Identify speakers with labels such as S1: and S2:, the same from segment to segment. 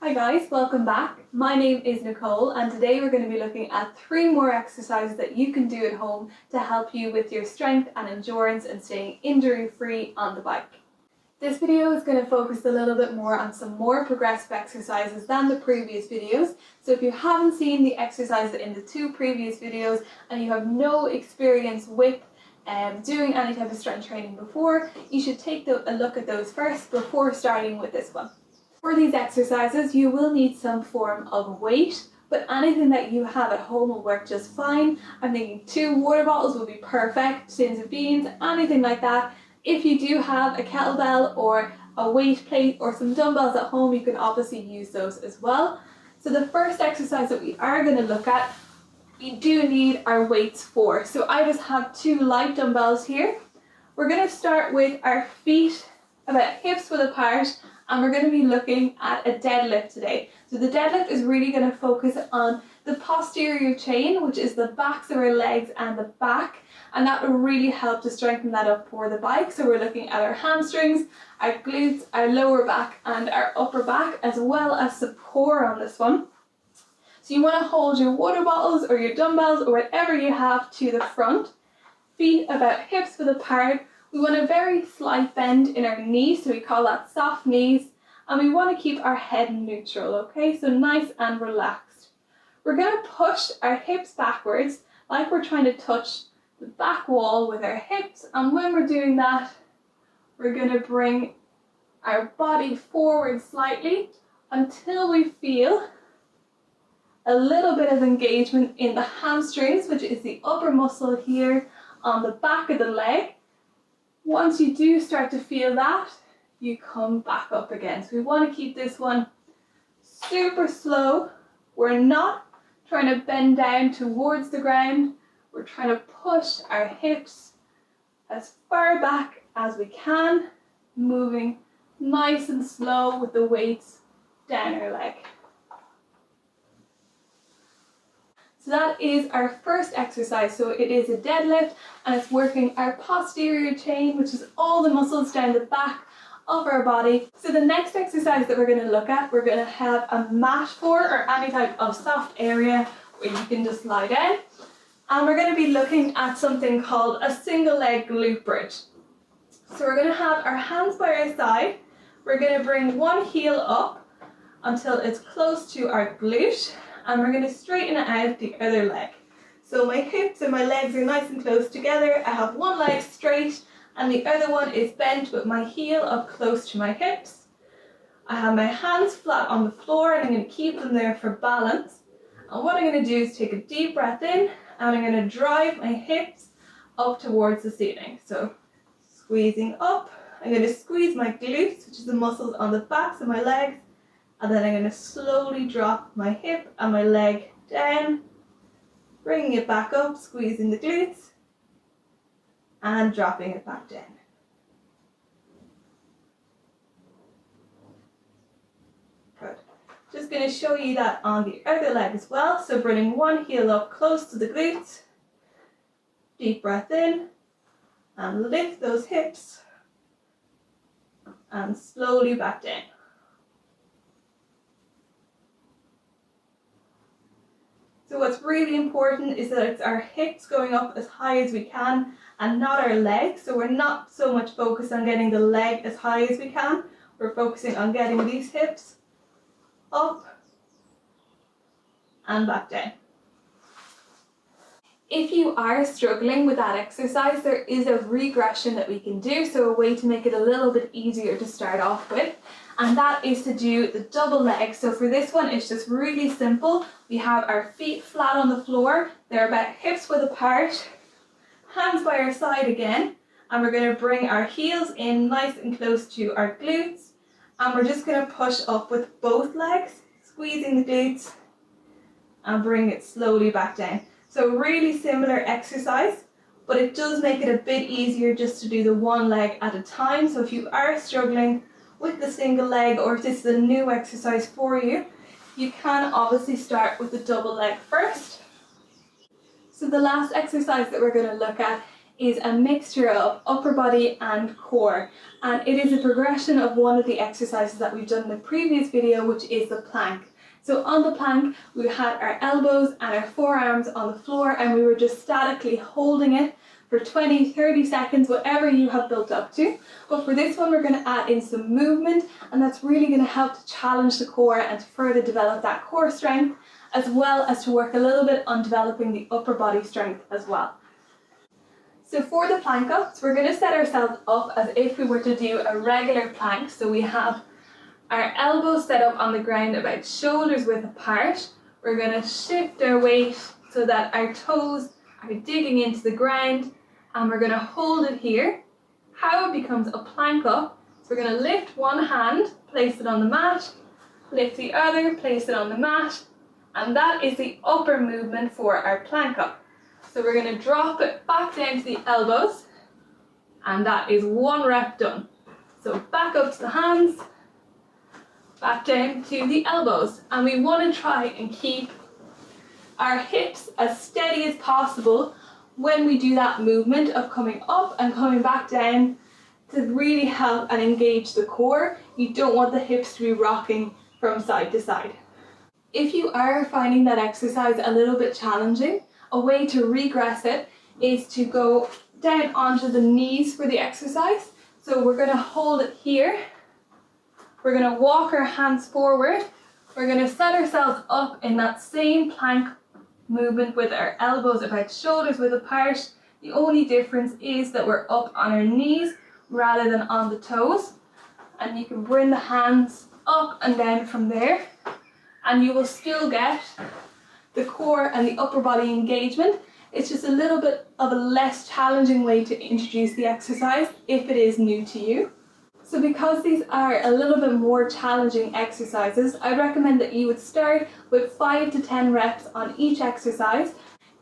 S1: Hi guys, welcome back. My name is Nicole and today we're going to be looking at 3 more exercises that you can do at home to help you with your strength and endurance and staying injury free on the bike. This video is going to focus a little bit more on some more progressive exercises than the previous videos. So if you haven't seen the exercises in the 2 previous videos and you have no experience with doing any type of strength training before, you should take a look at those first before starting with this one. For these exercises, you will need some form of weight, but anything that you have at home will work just fine. I'm thinking 2 water bottles will be perfect, tins of beans, anything like that. If you do have a kettlebell or a weight plate or some dumbbells at home, you can obviously use those as well. So the first exercise that we are going to look at, we do need our weights for. So I just have 2 light dumbbells here. We're going to start with our feet about hips width apart, and we're going to be looking at a deadlift today. So the deadlift is really going to focus on the posterior chain, which is the backs of our legs and the back, and that will really help to strengthen that up for the bike. So we're looking at our hamstrings, our glutes, our lower back and our upper back, as well as support on this one. So you want to hold your water bottles or your dumbbells or whatever you have to the front, feet about hips width apart. We want a very slight bend in our knees, so we call that soft knees, and we want to keep our head neutral, okay? So nice and relaxed. We're going to push our hips backwards like we're trying to touch the back wall with our hips, and when we're doing that, we're going to bring our body forward slightly until we feel a little bit of engagement in the hamstrings, which is the upper muscle here on the back of the leg. Once you do start to feel that, you come back up again. So we want to keep this one super slow. We're not trying to bend down towards the ground. We're trying to push our hips as far back as we can, moving nice and slow with the weights down our leg. So that is our first exercise. So it is a deadlift and it's working our posterior chain, which is all the muscles down the back of our body. So the next exercise that we're going to look at, we're going to have a mat for, or any type of soft area where you can just lie down. And we're going to be looking at something called a single leg glute bridge. So we're going to have our hands by our side. We're going to bring one heel up until it's close to our glute. And we're going to straighten it out the other leg. So my hips and my legs are nice and close together. I have one leg straight and the other one is bent with my heel up close to my hips. I have my hands flat on the floor and I'm going to keep them there for balance. And what I'm going to do is take a deep breath in and I'm going to drive my hips up towards the ceiling. So squeezing up, I'm going to squeeze my glutes, which is the muscles on the backs of my legs. And then I'm going to slowly drop my hip and my leg down, bringing it back up, squeezing the glutes, and dropping it back down. Good. Just going to show you that on the other leg as well. So bringing one heel up close to the glutes, deep breath in, and lift those hips, and slowly back down. So what's really important is that it's our hips going up as high as we can and not our legs. So we're not so much focused on getting the leg as high as we can. We're focusing on getting these hips up and back down. If you are struggling with that exercise, there is a regression that we can do, so a way to make it a little bit easier to start off with, and that is to do the double leg. So for this one, it's just really simple. We have our feet flat on the floor, they're about hips width apart, hands by our side again, and we're going to bring our heels in nice and close to our glutes, and we're just going to push up with both legs, squeezing the glutes, and bring it slowly back down. So really similar exercise, but it does make it a bit easier just to do the one leg at a time. So if you are struggling with the single leg, or if this is a new exercise for you, you can obviously start with the double leg first. So the last exercise that we're going to look at is a mixture of upper body and core, and it is a progression of one of the exercises that we've done in the previous video, which is the plank. So on the plank, we had our elbows and our forearms on the floor, and we were just statically holding it for 20-30 seconds, whatever you have built up to. But for this one, we're going to add in some movement, and that's really going to help to challenge the core and to further develop that core strength, as well as to work a little bit on developing the upper body strength as well. So for the plank ups, we're going to set ourselves up as if we were to do a regular plank. So we have our elbows set up on the ground about shoulders width apart. We're going to shift our weight so that our toes are digging into the ground, and we're going to hold it here. How it becomes a plank up, so we're going to lift one hand, place it on the mat, lift the other, place it on the mat, and that is the upper movement for our plank up. So we're going to drop it back down to the elbows, and that is one rep done. So back up to the hands, back down to the elbows, and we want to try and keep our hips as steady as possible when we do that movement of coming up and coming back down to really help and engage the core. You don't want the hips to be rocking from side to side. If you are finding that exercise a little bit challenging, a way to regress it is to go down onto the knees for the exercise. So we're going to hold it here. We're going to walk our hands forward. We're going to set ourselves up in that same plank movement with our elbows about shoulders width apart. The only difference is that we're up on our knees rather than on the toes. And you can bring the hands up and down from there, and you will still get the core and the upper body engagement. It's just a little bit of a less challenging way to introduce the exercise if it is new to you. So because these are a little bit more challenging exercises, I recommend that you would start with 5 to 10 reps on each exercise.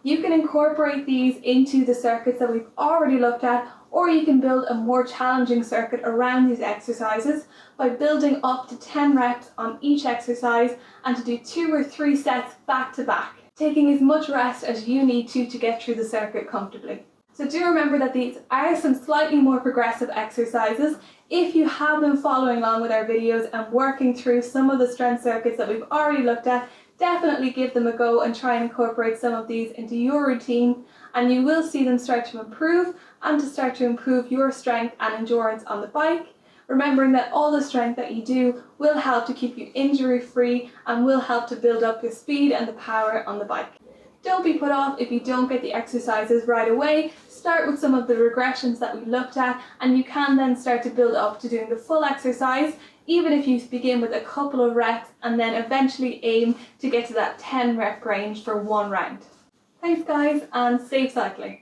S1: You can incorporate these into the circuits that we've already looked at, or you can build a more challenging circuit around these exercises by building up to 10 reps on each exercise, and to do 2 or 3 sets back to back, taking as much rest as you need to get through the circuit comfortably. So do remember that these are some slightly more progressive exercises. If you have been following along with our videos and working through some of the strength circuits that we've already looked at, definitely give them a go and try and incorporate some of these into your routine, and you will see them start to improve and to start to improve your strength and endurance on the bike. Remembering that all the strength that you do will help to keep you injury free and will help to build up your speed and the power on the bike. Don't be put off if you don't get the exercises right away. Start with some of the regressions that we looked at, and you can then start to build up to doing the full exercise, even if you begin with a couple of reps and then eventually aim to get to that 10 rep range for one round. Thanks guys, and safe cycling.